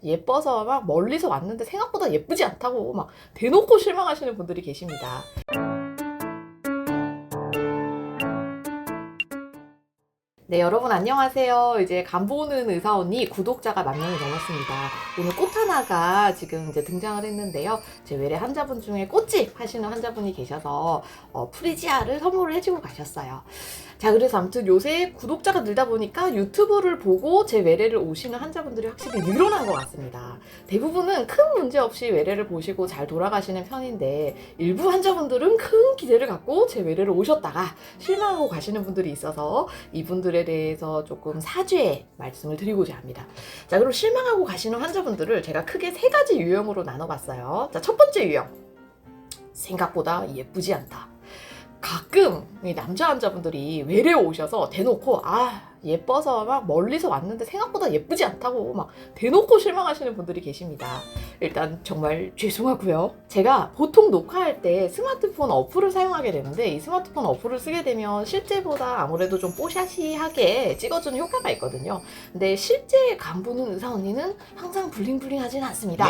예뻐서 막 멀리서 왔는데 생각보다 예쁘지 않다고 막 대놓고 실망하시는 분들이 계십니다. 네, 여러분 안녕하세요. 이제 간보는 의사 언니 구독자가 10,000명이 넘었습니다. 오늘 꽃 하나가 지금 이제 등장을 했는데요. 제 외래 환자분 중에 꽃집 하시는 환자분이 계셔서 프리지아를 선물을 해주고 가셨어요. 자, 그래서 아무튼 요새 구독자가 늘다 보니까 유튜브를 보고 제 외래를 오시는 환자분들이 확실히 늘어난 것 같습니다. 대부분은 큰 문제 없이 외래를 보시고 잘 돌아가시는 편인데 일부 환자분들은 큰 기대를 갖고 제 외래를 오셨다가 실망하고 가시는 분들이 있어서 이분들에 대해서 조금 사죄의 말씀을 드리고자 합니다. 자, 그럼 실망하고 가시는 환자분들을 제가 크게 3가지 유형으로 나눠봤어요. 자, 첫 번째 유형. 생각보다 예쁘지 않다. 가끔 남자 환자분들이 외래 오셔서 대놓고 예뻐서 막 멀리서 왔는데 생각보다 예쁘지 않다고 막 대놓고 실망하시는 분들이 계십니다. 일단 정말 죄송하고요. 제가 보통 녹화할 때 스마트폰 어플을 사용하게 되는데 이 스마트폰 어플을 쓰게 되면 실제보다 아무래도 좀 뽀샤시하게 찍어주는 효과가 있거든요. 근데 실제 간보는 의사 언니는 항상 블링블링하진 않습니다.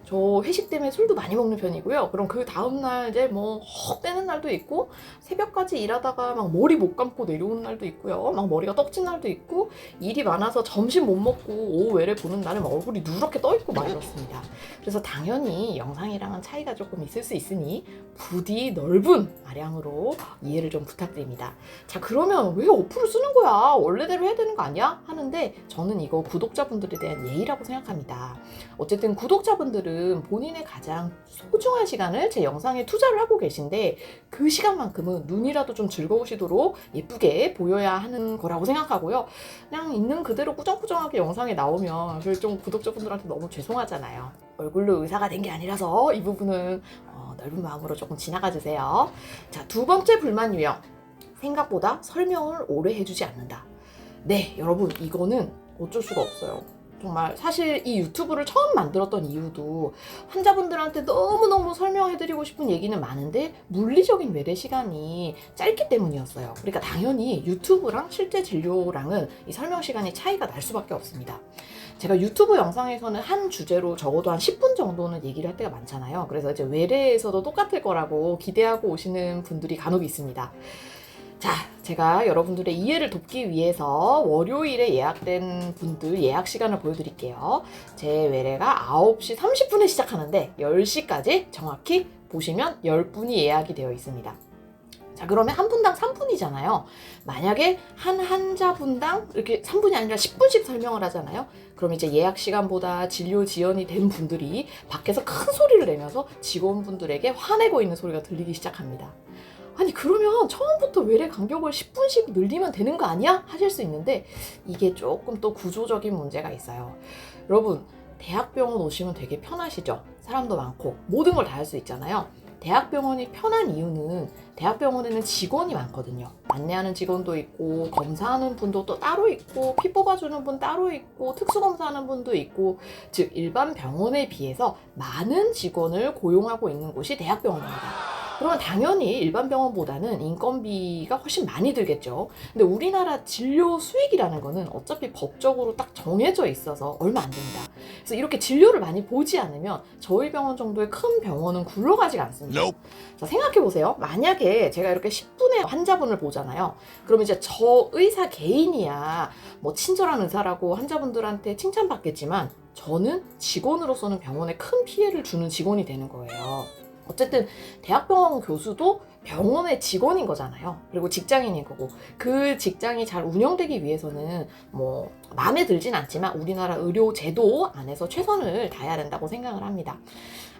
저 회식 때문에 술도 많이 먹는 편이고요. 그럼 그 다음날 이제 뭐 헉 빼는 날도 있고 새벽까지 일하다가 막 머리 못 감고 내려오는 날도 있고요. 막 머리가 떡진 날도 있고 일이 많아서 점심 못 먹고 오후 외래 보는 날은 얼굴이 누렇게 떠있고 막 이렇습니다. 그래서 당연히 영상이랑은 차이가 조금 있을 수 있으니 부디 넓은 아량으로 이해를 좀 부탁드립니다. 자, 그러면 왜 어플을 쓰는 거야? 원래대로 해야 되는 거 아니야? 하는데 저는 이거 구독자분들에 대한 예의라고 생각합니다. 어쨌든 구독자분들은 본인의 가장 소중한 시간을 제 영상에 투자를 하고 계신데 그 시간만큼은 눈이라도 좀 즐거우시도록 예쁘게 보여야 하는 거라고 생각하고요. 그냥 있는 그대로 꾸정꾸정하게 영상에 나오면 좀 구독자분들한테 너무 죄송하잖아요. 얼굴로 의사가 된 게 아니라서 이 부분은 넓은 마음으로 조금 지나가 주세요. 자, 2번째 불만 유형. 생각보다 설명을 오래 해주지 않는다. 네, 여러분 이거는 어쩔 수가 없어요. 정말 사실 이 유튜브를 처음 만들었던 이유도 환자분들한테 너무너무 설명해드리고 싶은 얘기는 많은데 물리적인 외래 시간이 짧기 때문이었어요. 그러니까 당연히 유튜브랑 실제 진료랑은 이 설명 시간이 차이가 날 수밖에 없습니다. 제가 유튜브 영상에서는 한 주제로 적어도 한 10분 정도는 얘기를 할 때가 많잖아요. 그래서 이제 외래에서도 똑같을 거라고 기대하고 오시는 분들이 간혹 있습니다. 자, 제가 여러분들의 이해를 돕기 위해서 월요일에 예약된 분들 예약 시간을 보여드릴게요. 제 외래가 9시 30분에 시작하는데 10시까지 정확히 보시면 10분이 예약이 되어 있습니다. 자, 그러면 한 분당 3분이잖아요. 만약에 한 환자분당 이렇게 3분이 아니라 10분씩 설명을 하잖아요. 그럼 이제 예약 시간보다 진료 지연이 된 분들이 밖에서 큰 소리를 내면서 직원분들에게 화내고 있는 소리가 들리기 시작합니다. 아니, 그러면 처음부터 외래 간격을 10분씩 늘리면 되는 거 아니야? 하실 수 있는데 이게 조금 또 구조적인 문제가 있어요. 여러분, 대학병원 오시면 되게 편하시죠? 사람도 많고 모든 걸 다 할 수 있잖아요. 대학병원이 편한 이유는 대학병원에는 직원이 많거든요. 안내하는 직원도 있고 검사하는 분도 또 따로 있고 피 뽑아주는 분 따로 있고 특수검사하는 분도 있고, 즉 일반 병원에 비해서 많은 직원을 고용하고 있는 곳이 대학병원입니다. 그러면 당연히 일반 병원보다는 인건비가 훨씬 많이 들겠죠. 근데 우리나라 진료 수익이라는 거는 어차피 법적으로 딱 정해져 있어서 얼마 안 됩니다. 그래서 이렇게 진료를 많이 보지 않으면 저희 병원 정도의 큰 병원은 굴러가지가 않습니다. 자, 생각해보세요. 만약에 제가 이렇게 10분의 환자분을 보잖아요. 그럼 이제 저 의사 개인이야 뭐 친절한 의사라고 환자분들한테 칭찬받겠지만 저는 직원으로서는 병원에 큰 피해를 주는 직원이 되는 거예요. 어쨌든 대학병원 교수도 병원의 직원인 거잖아요. 그리고 직장인인 거고, 그 직장이 잘 운영되기 위해서는 뭐 마음에 들진 않지만 우리나라 의료 제도 안에서 최선을 다해야 된다고 생각을 합니다.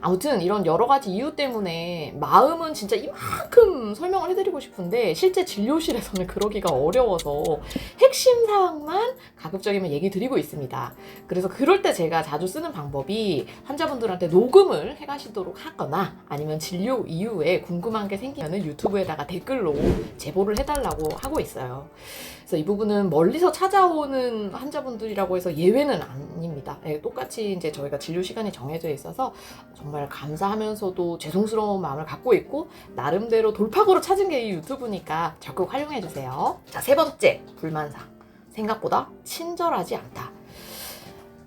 아무튼 이런 여러 가지 이유 때문에 마음은 진짜 이만큼 설명을 해드리고 싶은데 실제 진료실에서는 그러기가 어려워서 핵심 사항만 가급적이면 얘기 드리고 있습니다. 그래서 그럴 때 제가 자주 쓰는 방법이 환자분들한테 녹음을 해가시도록 하거나 아니면 진료 이후에 궁금한 게 생기면 유튜브에다가 댓글로 제보를 해달라고 하고 있어요. 그래서 이 부분은 멀리서 찾아오는 환자분들이라고 해서 예외는 아닙니다. 네, 똑같이 이제 저희가 진료 시간이 정해져 있어서 정말 감사하면서도 죄송스러운 마음을 갖고 있고 나름대로 돌파구로 찾은 게 이 유튜브니까 적극 활용해 주세요. 자, 3번째 불만사항. 생각보다 친절하지 않다.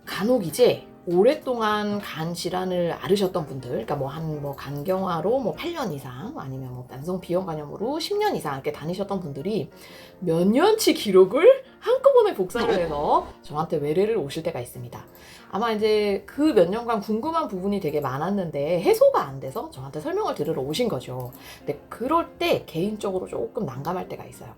간혹 이제 오랫동안 간 질환을 앓으셨던 분들, 그러니까 간경화로 8년 이상, 아니면 만성 비형간염으로 10년 이상 이렇게 다니셨던 분들이 몇 년치 기록을 한꺼번에 복사를 해서 저한테 외래를 오실 때가 있습니다. 아마 이제 그 몇 년간 궁금한 부분이 되게 많았는데 해소가 안 돼서 저한테 설명을 들으러 오신 거죠. 근데 그럴 때 개인적으로 조금 난감할 때가 있어요.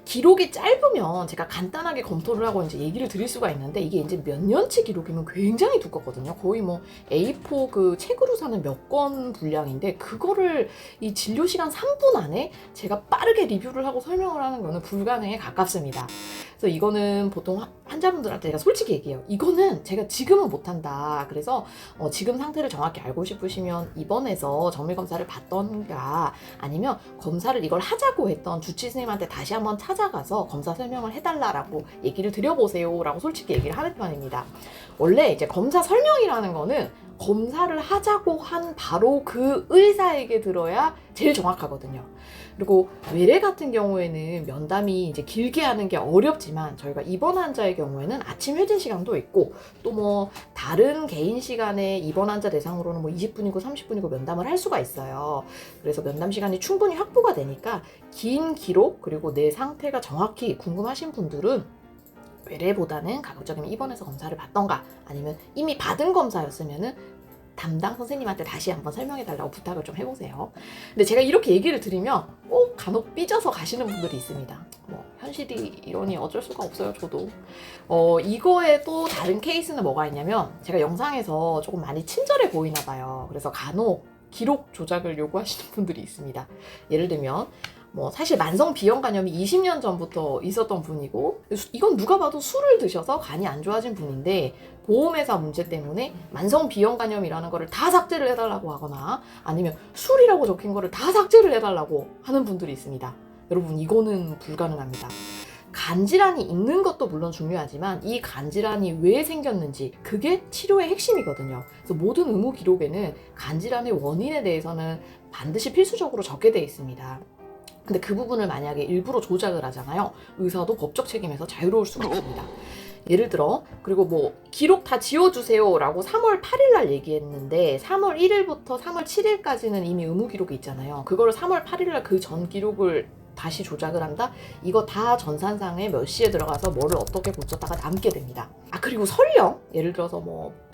기록이 짧으면 제가 간단하게 검토를 하고 이제 얘기를 드릴 수가 있는데, 이게 이제 몇 년치 기록이면 굉장히 두껍거든요. 거의 A4 그 책으로 사는 몇 권 분량인데, 그거를 이 진료 시간 3분 안에 제가 빠르게 리뷰를 하고 설명을 하는 거는 불가능에 가깝습니다. 그래서 이거는 보통 환자분들한테 제가 솔직히 얘기해요. 이거는 제가 지금은 못한다. 그래서 지금 상태를 정확히 알고 싶으시면 입원해서 정밀검사를 받던가, 아니면 검사를 이걸 하자고 했던 주치 선생님한테 다시 한번 찾아가서 검사 설명을 해달라고 얘기를 드려보세요 라고 솔직히 얘기를 하는 편입니다. 원래 이제 검사 설명이라는 거는 검사를 하자고 한 바로 그 의사에게 들어야 제일 정확하거든요. 그리고 외래 같은 경우에는 면담이 이제 길게 하는 게 어렵지만, 저희가 입원 환자의 경우에는 아침 회진 시간도 있고, 또 다른 개인 시간에 입원 환자 대상으로는 20분이고 30분이고 면담을 할 수가 있어요. 그래서 면담 시간이 충분히 확보가 되니까 긴 기록, 그리고 내 상태가 정확히 궁금하신 분들은 외래보다는 가급적이면 입원해서 검사를 받던가, 아니면 이미 받은 검사였으면은 담당 선생님한테 다시 한번 설명해달라고 부탁을 좀 해보세요. 근데 제가 이렇게 얘기를 드리면 꼭 간혹 삐져서 가시는 분들이 있습니다. 현실이 이러니 어쩔 수가 없어요, 저도. 이거에 또 다른 케이스는 뭐가 있냐면, 제가 영상에서 조금 많이 친절해 보이나 봐요. 그래서 간혹 기록 조작을 요구하시는 분들이 있습니다. 예를 들면 사실 만성 비형간염이 20년 전부터 있었던 분이고, 이건 누가 봐도 술을 드셔서 간이 안 좋아진 분인데, 보험회사 문제 때문에 만성 비형간염이라는 거를 다 삭제를 해달라고 하거나, 아니면 술이라고 적힌 거를 다 삭제를 해달라고 하는 분들이 있습니다. 여러분, 이거는 불가능합니다. 간질환이 있는 것도 물론 중요하지만, 이 간질환이 왜 생겼는지, 그게 치료의 핵심이거든요. 그래서 모든 의무 기록에는 간질환의 원인에 대해서는 반드시 필수적으로 적게 돼 있습니다. 근데 그 부분을 만약에 일부러 조작을 하잖아요. 의사도 법적 책임에서 자유로울 수가 없습니다. 예를 들어, 그리고 기록 다 지워주세요 라고 3월 8일 날 얘기했는데, 3월 1일부터 3월 7일까지는 이미 의무 기록이 있잖아요. 그거를 3월 8일 날 그 전 기록을 다시 조작을 한다? 이거 다 전산상에 몇 시에 들어가서 뭐를 어떻게 고쳤다가 남게 됩니다. 그리고 설령 예를 들어서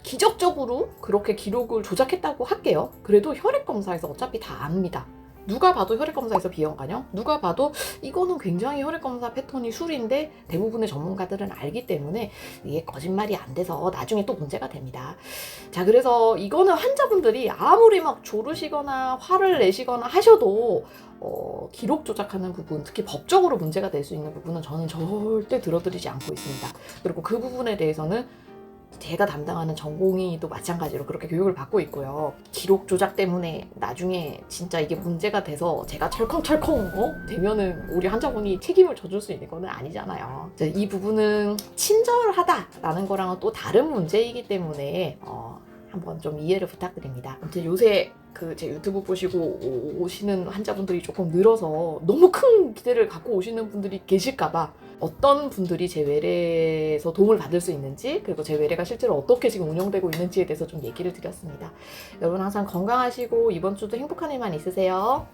기적적으로 그렇게 기록을 조작했다고 할게요. 그래도 혈액검사에서 어차피 다 압니다. 누가 봐도 혈액검사에서 비형간염, 누가 봐도 이거는 굉장히 혈액검사 패턴이 술인데, 대부분의 전문가들은 알기 때문에 이게 거짓말이 안 돼서 나중에 또 문제가 됩니다. 자, 그래서 이거는 환자분들이 아무리 조르시거나 화를 내시거나 하셔도 기록 조작하는 부분, 특히 법적으로 문제가 될 수 있는 부분은 저는 절대 들어드리지 않고 있습니다. 그리고 그 부분에 대해서는 제가 담당하는 전공의도 마찬가지로 그렇게 교육을 받고 있고요. 기록 조작 때문에 나중에 진짜 이게 문제가 돼서 제가 철컹철컹 되면은 우리 환자분이 책임을 져줄 수 있는 건 아니잖아요. 이 부분은 친절하다라는 거랑은 또 다른 문제이기 때문에 한번 좀 이해를 부탁드립니다. 아무튼 요새 제 유튜브 보시고 오시는 환자분들이 조금 늘어서 너무 큰 기대를 갖고 오시는 분들이 계실까봐, 어떤 분들이 제 외래에서 도움을 받을 수 있는지, 그리고 제 외래가 실제로 어떻게 지금 운영되고 있는지에 대해서 좀 얘기를 드렸습니다. 여러분 항상 건강하시고 이번 주도 행복한 일만 있으세요.